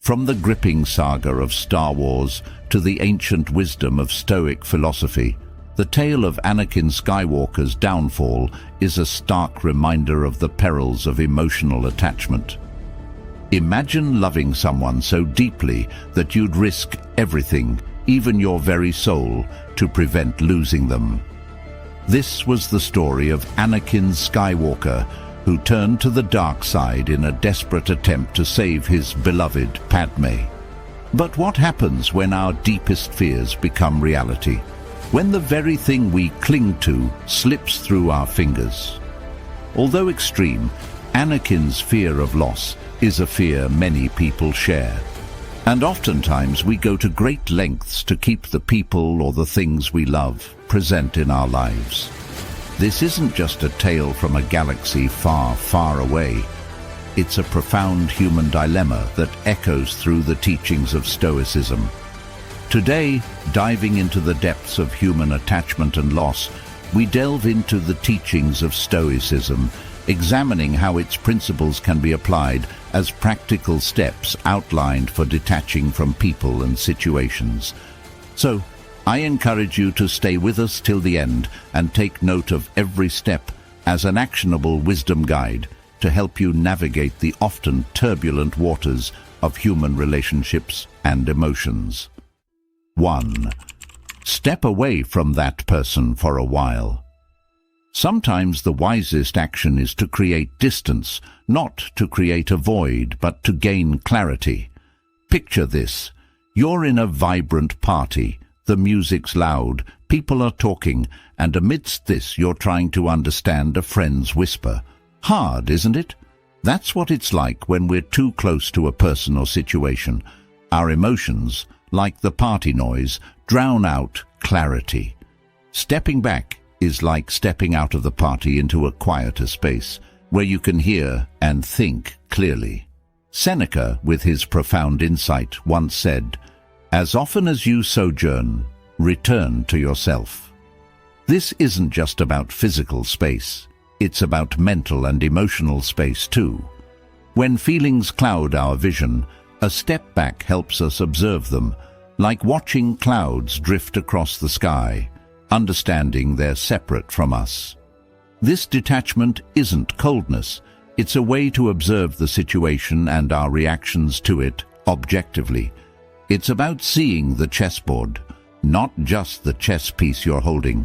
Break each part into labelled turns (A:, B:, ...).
A: From the gripping saga of Star Wars to the ancient wisdom of Stoic philosophy, the tale of Anakin Skywalker's downfall is a stark reminder of the perils of emotional attachment. Imagine loving someone so deeply that you'd risk everything, even your very soul, to prevent losing them. This was the story of Anakin Skywalker, who turned to the dark side in a desperate attempt to save his beloved Padme. But what happens when our deepest fears become reality? When the very thing we cling to slips through our fingers? Although extreme, Anakin's fear of loss is a fear many people share. And oftentimes we go to great lengths to keep the people or the things we love present in our lives. This isn't just a tale from a galaxy far, far away. It's a profound human dilemma that echoes through the teachings of Stoicism. Today, diving into the depths of human attachment and loss, we delve into the teachings of Stoicism, examining how its principles can be applied as practical steps outlined for detaching from people and situations. So, I encourage you to stay with us till the end and take note of every step as an actionable wisdom guide to help you navigate the often turbulent waters of human relationships and emotions. 1. Step away from that person for a while. Sometimes the wisest action is to create distance, not to create a void, but to gain clarity. Picture this. You're in a vibrant party. The music's loud, people are talking, and amidst this you're trying to understand a friend's whisper. Hard, isn't it? That's what it's like when we're too close to a person or situation. Our emotions, like the party noise, drown out clarity. Stepping back is like stepping out of the party into a quieter space, where you can hear and think clearly. Seneca, with his profound insight, once said, "As often as you sojourn, return to yourself." This isn't just about physical space. It's about mental and emotional space too. When feelings cloud our vision, a step back helps us observe them, like watching clouds drift across the sky, understanding they're separate from us. This detachment isn't coldness. It's a way to observe the situation and our reactions to it objectively. It's about seeing the chessboard, not just the chess piece you're holding.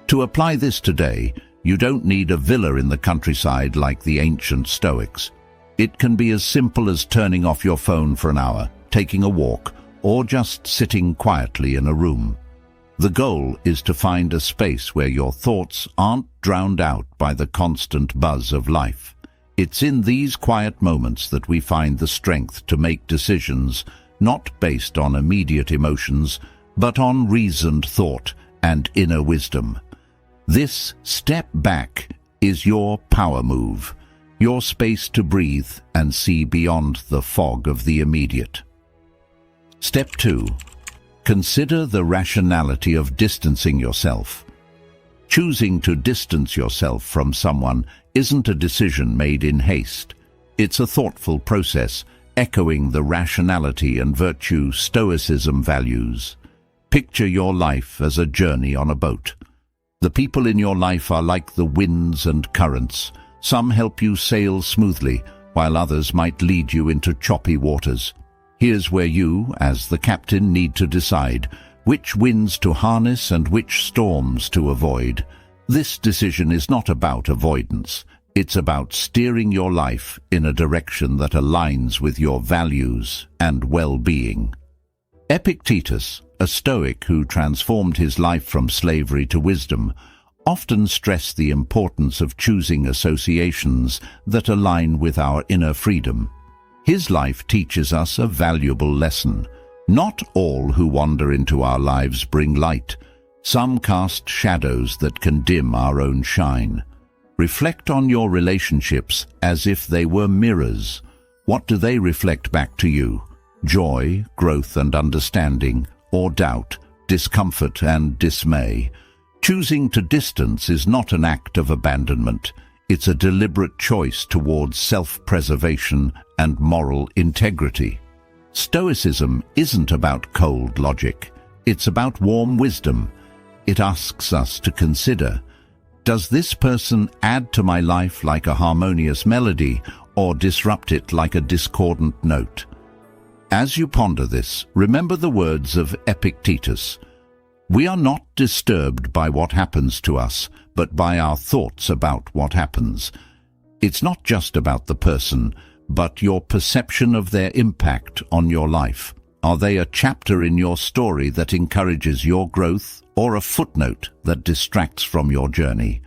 A: To apply this today, you don't need a villa in the countryside like the ancient Stoics. It can be as simple as turning off your phone for an hour, taking a walk, or just sitting quietly in a room. The goal is to find a space where your thoughts aren't drowned out by the constant buzz of life. It's in these quiet moments that we find the strength to make decisions not based on immediate emotions, but on reasoned thought and inner wisdom. This step back is your power move, your space to breathe and see beyond the fog of the immediate. Step 2. Consider the rationality of distancing yourself. Choosing to distance yourself from someone isn't a decision made in haste. It's a thoughtful process, echoing the rationality and virtue Stoicism values. Picture your life as a journey on a boat. The people in your life are like the winds and currents. Some help you sail smoothly, while others might lead you into choppy waters. Here's where you, as the captain, need to decide which winds to harness and which storms to avoid. This decision is not about avoidance. It's about steering your life in a direction that aligns with your values and well-being. Epictetus, a Stoic who transformed his life from slavery to wisdom, often stressed the importance of choosing associations that align with our inner freedom. His life teaches us a valuable lesson. Not all who wander into our lives bring light. Some cast shadows that can dim our own shine. Reflect on your relationships as if they were mirrors. What do they reflect back to you? Joy, growth and understanding, or doubt, discomfort and dismay? Choosing to distance is not an act of abandonment. It's a deliberate choice towards self-preservation and moral integrity. Stoicism isn't about cold logic. It's about warm wisdom. It asks us to consider, does this person add to my life like a harmonious melody or disrupt it like a discordant note? As you ponder this, remember the words of Epictetus. We are not disturbed by what happens to us, but by our thoughts about what happens. It's not just about the person, but your perception of their impact on your life. Are they a chapter in your story that encourages your growth, or a footnote that distracts from your journey?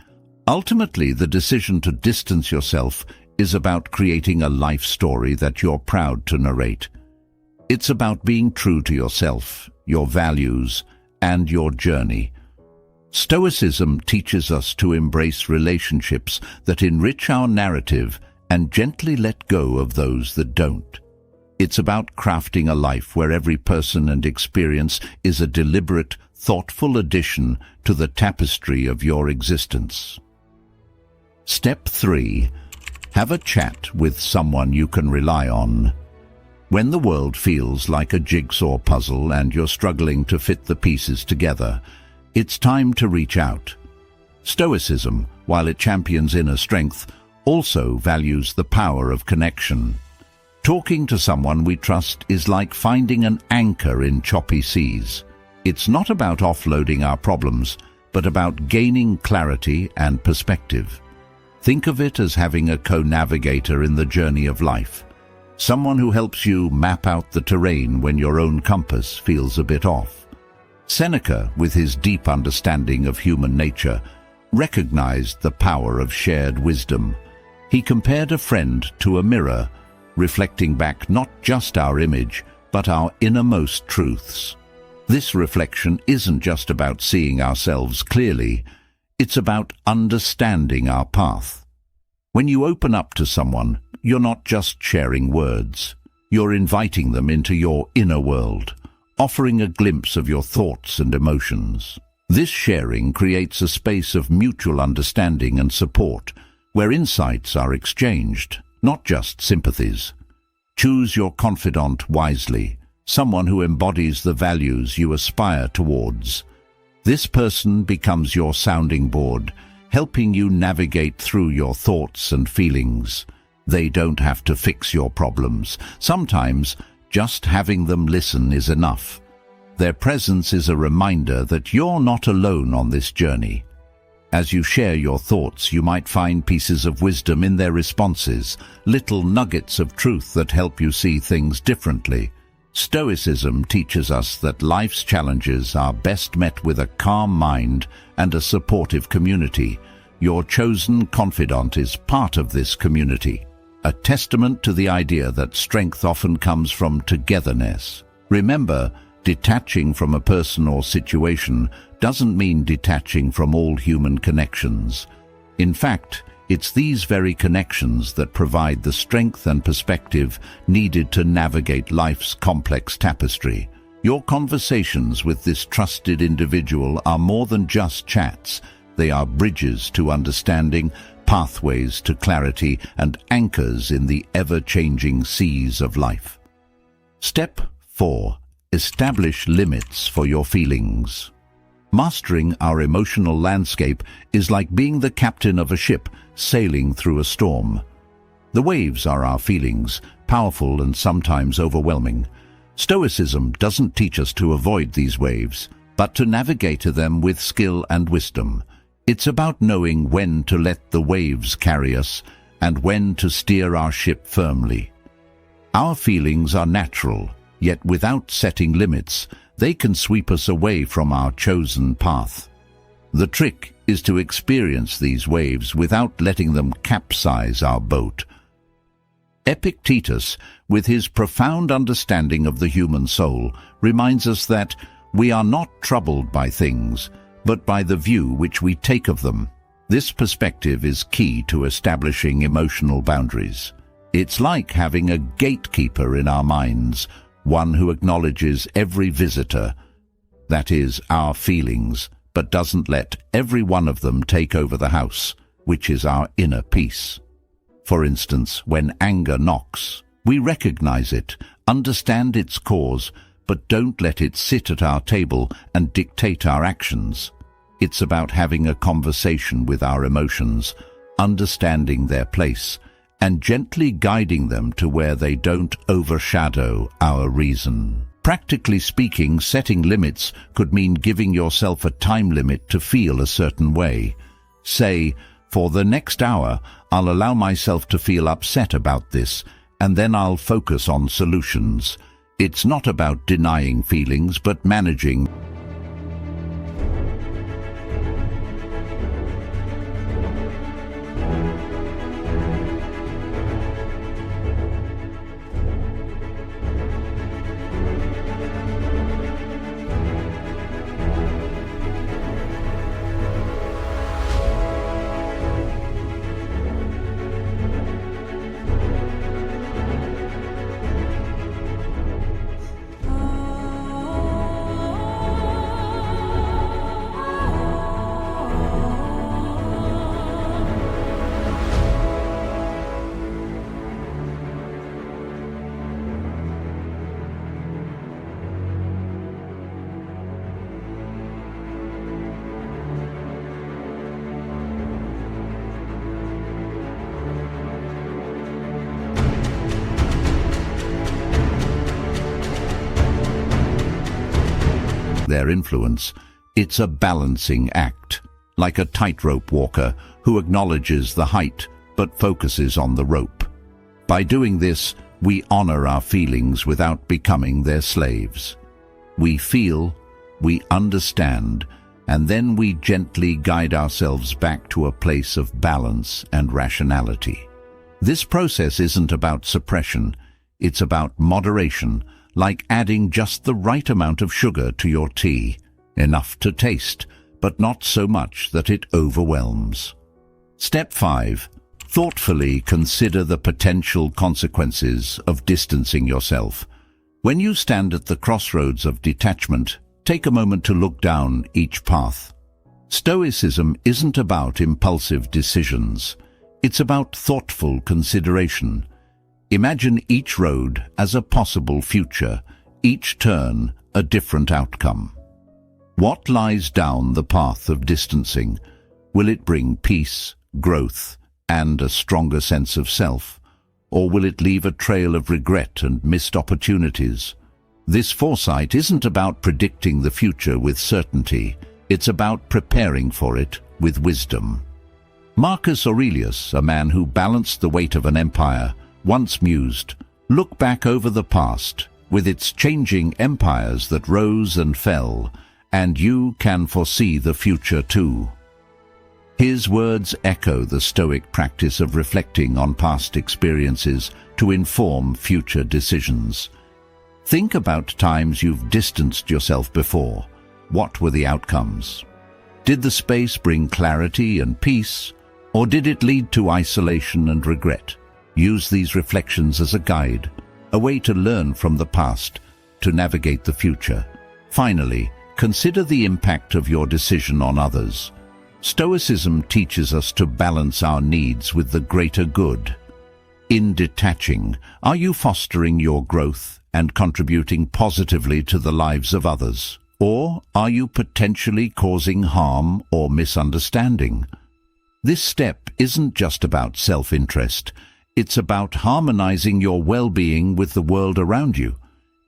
A: Ultimately, the decision to distance yourself is about creating a life story that you're proud to narrate. It's about being true to yourself, your values, and your journey. Stoicism teaches us to embrace relationships that enrich our narrative and gently let go of those that don't. It's about crafting a life where every person and experience is a deliberate, thoughtful addition to the tapestry of your existence. Step 3. Have a chat with someone you can rely on. When the world feels like a jigsaw puzzle and you're struggling to fit the pieces together, it's time to reach out. Stoicism, while it champions inner strength, also values the power of connection. Talking to someone we trust is like finding an anchor in choppy seas. It's not about offloading our problems, but about gaining clarity and perspective. Think of it as having a co-navigator in the journey of life. Someone who helps you map out the terrain when your own compass feels a bit off. Seneca, with his deep understanding of human nature, recognized the power of shared wisdom. He compared a friend to a mirror, reflecting back not just our image, but our innermost truths. This reflection isn't just about seeing ourselves clearly, it's about understanding our path. When you open up to someone, you're not just sharing words. You're inviting them into your inner world, offering a glimpse of your thoughts and emotions. This sharing creates a space of mutual understanding and support, where insights are exchanged, not just sympathies. Choose your confidant wisely, someone who embodies the values you aspire towards. This person becomes your sounding board, helping you navigate through your thoughts and feelings. They don't have to fix your problems. Sometimes, just having them listen is enough. Their presence is a reminder that you're not alone on this journey. As you share your thoughts, you might find pieces of wisdom in their responses, little nuggets of truth that help you see things differently. Stoicism teaches us that life's challenges are best met with a calm mind and a supportive community. Your chosen confidant is part of this community, a testament to the idea that strength often comes from togetherness. Remember, detaching from a person or situation doesn't mean detaching from all human connections. In fact, it's these very connections that provide the strength and perspective needed to navigate life's complex tapestry. Your conversations with this trusted individual are more than just chats. They are bridges to understanding, pathways to clarity, and anchors in the ever-changing seas of life. Step 4. Establish limits for your feelings. Mastering our emotional landscape is like being the captain of a ship sailing through a storm. The waves are our feelings, powerful and sometimes overwhelming. Stoicism doesn't teach us to avoid these waves, but to navigate them with skill and wisdom. It's about knowing when to let the waves carry us and when to steer our ship firmly. Our feelings are natural, yet without setting limits, they can sweep us away from our chosen path. The trick is to experience these waves without letting them capsize our boat. Epictetus, with his profound understanding of the human soul, reminds us that we are not troubled by things, but by the view which we take of them. This perspective is key to establishing emotional boundaries. It's like having a gatekeeper in our minds, one who acknowledges every visitor, that is, our feelings, but doesn't let every one of them take over the house, which is our inner peace. For instance, when anger knocks, we recognize it, Understand its cause, but don't let it sit at our table and dictate our actions. It's about having a conversation with our emotions, understanding their place, and gently guiding them to where they don't overshadow our reason. Practically speaking, setting limits could mean giving yourself a time limit to feel a certain way. Say, for the next hour, I'll allow myself to feel upset about this, and then I'll focus on solutions. It's not about denying feelings, but managing. Their influence, it's a balancing act, like a tightrope walker who acknowledges the height but focuses on the rope. By doing this, we honor our feelings without becoming their slaves. We feel, we understand, and then we gently guide ourselves back to a place of balance and rationality. This process isn't about suppression, it's about moderation, like adding just the right amount of sugar to your tea, enough to taste, but not so much that it overwhelms. Step 5. Thoughtfully consider the potential consequences of distancing yourself. When you stand at the crossroads of detachment, take a moment to look down each path. Stoicism isn't about impulsive decisions. It's about thoughtful consideration. Imagine each road as a possible future, each turn a different outcome. What lies down the path of distancing? Will it bring peace, growth, and a stronger sense of self? Or will it leave a trail of regret and missed opportunities? This foresight isn't about predicting the future with certainty. It's about preparing for it with wisdom. Marcus Aurelius, a man who balanced the weight of an empire, once mused, "Look back over the past, with its changing empires that rose and fell, and you can foresee the future too." His words echo the Stoic practice of reflecting on past experiences to inform future decisions. Think about times you've distanced yourself before. What were the outcomes? Did the space bring clarity and peace, or did it lead to isolation and regret? Use these reflections as a guide, a way to learn from the past, to navigate the future. Finally, consider the impact of your decision on others. Stoicism teaches us to balance our needs with the greater good. In detaching, are you fostering your growth and contributing positively to the lives of others? Or are you potentially causing harm or misunderstanding? This step isn't just about self-interest. It's about harmonizing your well-being with the world around you.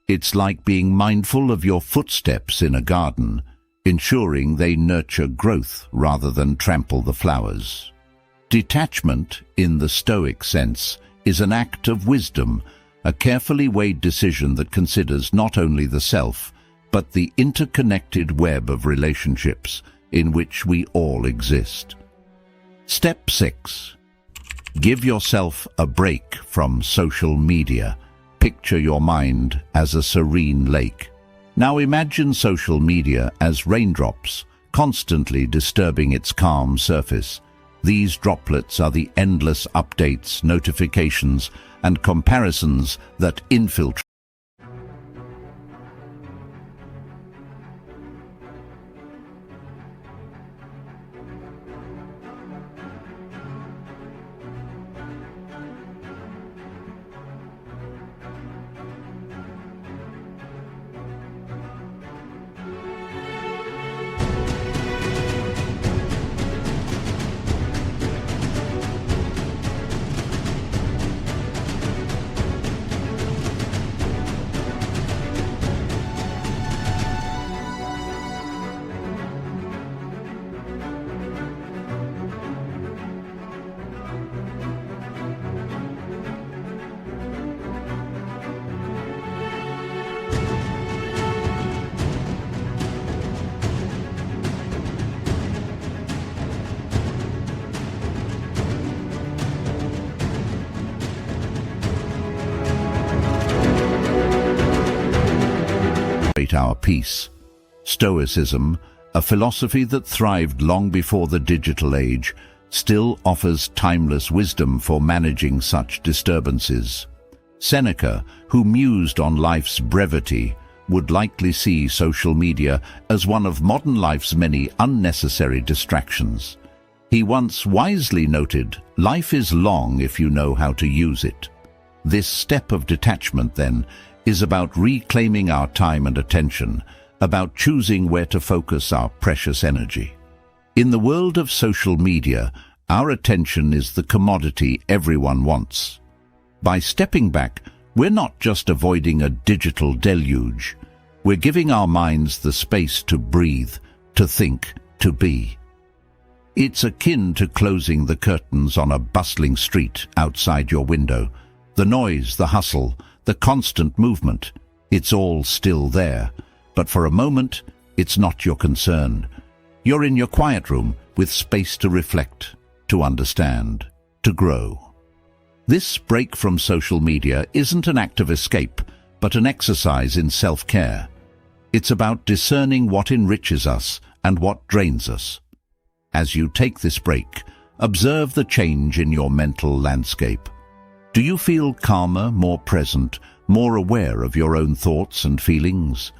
A: It's like being mindful of your footsteps in a garden, ensuring they nurture growth rather than trample the flowers. Detachment, in the Stoic sense, is an act of wisdom, a carefully weighed decision that considers not only the self, but the interconnected web of relationships in which we all exist. Step 6. Give yourself a break from social media. Picture your mind as a serene lake. Now imagine social media as raindrops, constantly disturbing its calm surface. These droplets are the endless updates, notifications, and comparisons that infiltrate. rate our peace. Stoicism, a philosophy that thrived long before the digital age, still offers timeless wisdom for managing such disturbances. Seneca, who mused on life's brevity, would likely see social media as one of modern life's many unnecessary distractions. He once wisely noted, "Life is long if you know how to use it." This step of detachment, then, is about reclaiming our time and attention, about choosing where to focus our precious energy. In the world of social media, our attention is the commodity everyone wants. By stepping back, we're not just avoiding a digital deluge. We're giving our minds the space to breathe, to think, to be. It's akin to closing the curtains on a bustling street outside your window. The noise, the hustle, the constant movement, it's all still there. But for a moment, it's not your concern. You're in your quiet room with space to reflect, to understand, to grow. This break from social media isn't an act of escape, but an exercise in self-care. It's about discerning what enriches us and what drains us. As you take this break, observe the change in your mental landscape. Do you feel calmer, more present, more aware of your own thoughts and feelings?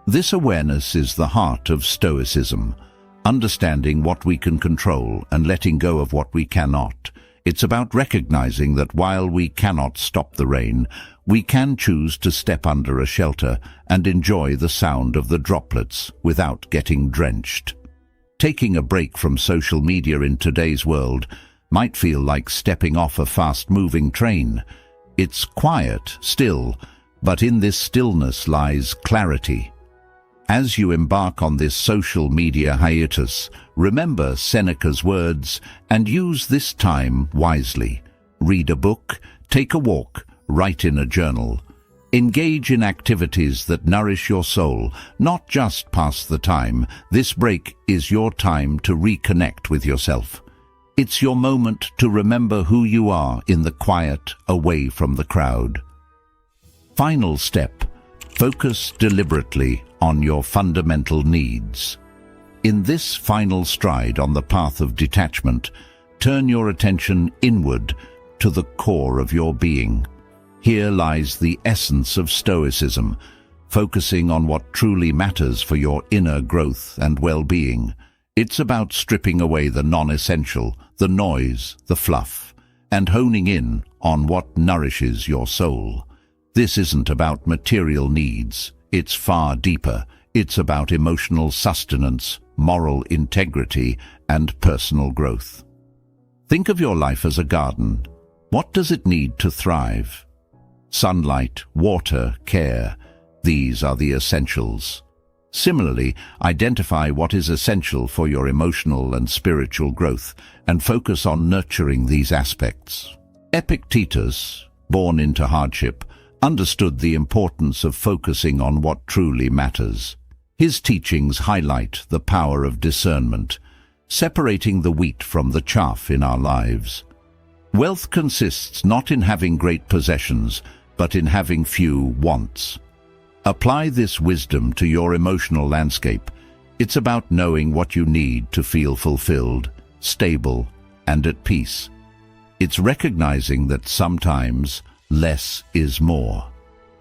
A: This awareness is the heart of Stoicism, understanding what we can control and letting go of what we cannot. It's about recognizing that while we cannot stop the rain, we can choose to step under a shelter and enjoy the sound of the droplets without getting drenched. Taking a break from social media in today's world might feel like stepping off a fast-moving train. It's quiet, still, but in this stillness lies clarity. As you embark on this social media hiatus, remember Seneca's words and use this time wisely. Read a book, take a walk, write in a journal. Engage in activities that nourish your soul, not just pass the time. This break is your time to reconnect with yourself. It's your moment to remember who you are in the quiet, away from the crowd. Final step. Focus deliberately on your fundamental needs. In this final stride on the path of detachment, turn your attention inward to the core of your being. Here lies the essence of Stoicism, focusing on what truly matters for your inner growth and well-being. It's about stripping away the non-essential, the noise, the fluff, and honing in on what nourishes your soul. This isn't about material needs. It's far deeper. It's about emotional sustenance, moral integrity, and personal growth. Think of your life as a garden. What does it need to thrive? Sunlight, water, care. These are the essentials. Similarly, identify what is essential for your emotional and spiritual growth and focus on nurturing these aspects. Epictetus, born into hardship, understood the importance of focusing on what truly matters. His teachings highlight the power of discernment, separating the wheat from the chaff in our lives. Wealth consists not in having great possessions, but in having few wants. Apply this wisdom to your emotional landscape. It's about knowing what you need to feel fulfilled, stable, and at peace. It's recognizing that sometimes less is more.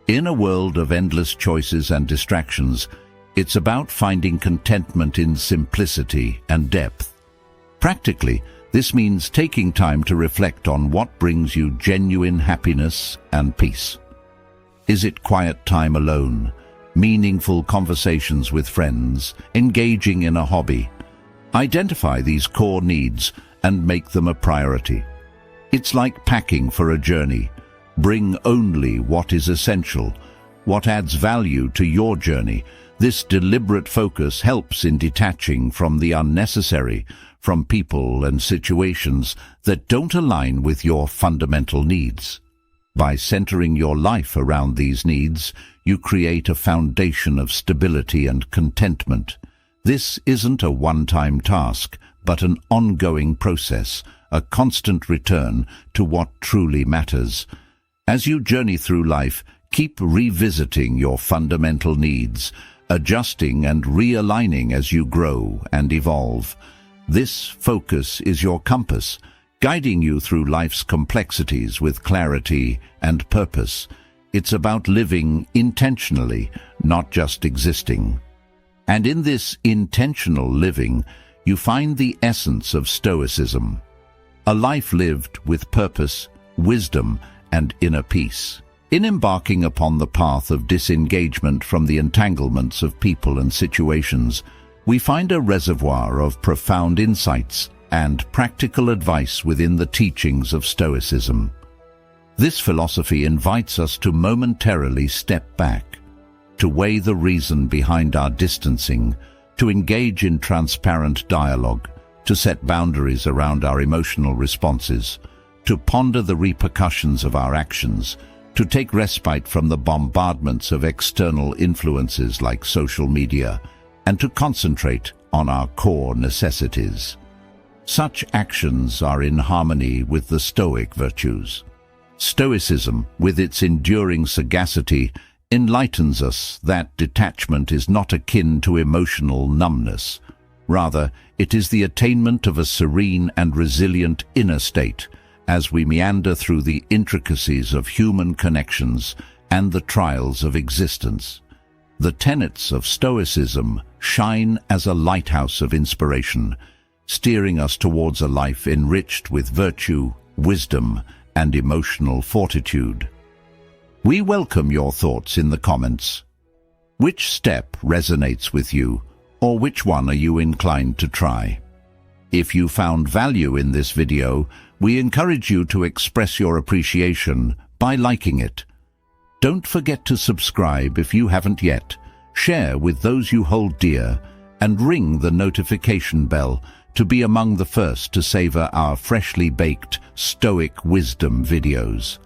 A: In a world of endless choices and distractions, it's about finding contentment in simplicity and depth. Practically, this means taking time to reflect on what brings you genuine happiness and peace. Is it quiet time alone, meaningful conversations with friends, engaging in a hobby? Identify these core needs and make them a priority. It's like packing for a journey. Bring only what is essential, what adds value to your journey. This deliberate focus helps in detaching from the unnecessary, from people and situations that don't align with your fundamental needs. By centering your life around these needs, you create a foundation of stability and contentment. This isn't a one-time task, but an ongoing process, a constant return to what truly matters. As you journey through life, Keep revisiting your fundamental needs, adjusting and realigning as you grow and evolve. This focus is your compass, guiding you through life's complexities with clarity and purpose. It's about living intentionally, not just existing. And in this intentional living, you find the essence of Stoicism, a life lived with purpose, wisdom, and inner peace. In embarking upon the path of disengagement from the entanglements of people and situations, we find a reservoir of profound insights and practical advice within the teachings of Stoicism. This philosophy invites us to momentarily step back, to weigh the reason behind our distancing, to engage in transparent dialogue, to set boundaries around our emotional responses, to ponder the repercussions of our actions, to take respite from the bombardments of external influences like social media, and to concentrate on our core necessities. Such actions are in harmony with the Stoic virtues. Stoicism, with its enduring sagacity, enlightens us that detachment is not akin to emotional numbness. Rather, it is the attainment of a serene and resilient inner state as we meander through the intricacies of human connections and the trials of existence. The tenets of Stoicism shine as a lighthouse of inspiration, steering us towards a life enriched with virtue, wisdom, and emotional fortitude. We welcome your thoughts in the comments. Which step resonates with you, or which one are you inclined to try? If you found value in this video, we encourage you to express your appreciation by liking it. Don't forget to subscribe if you haven't yet, share with those you hold dear, and ring the notification bell to be among the first to savor our freshly baked Stoic wisdom videos.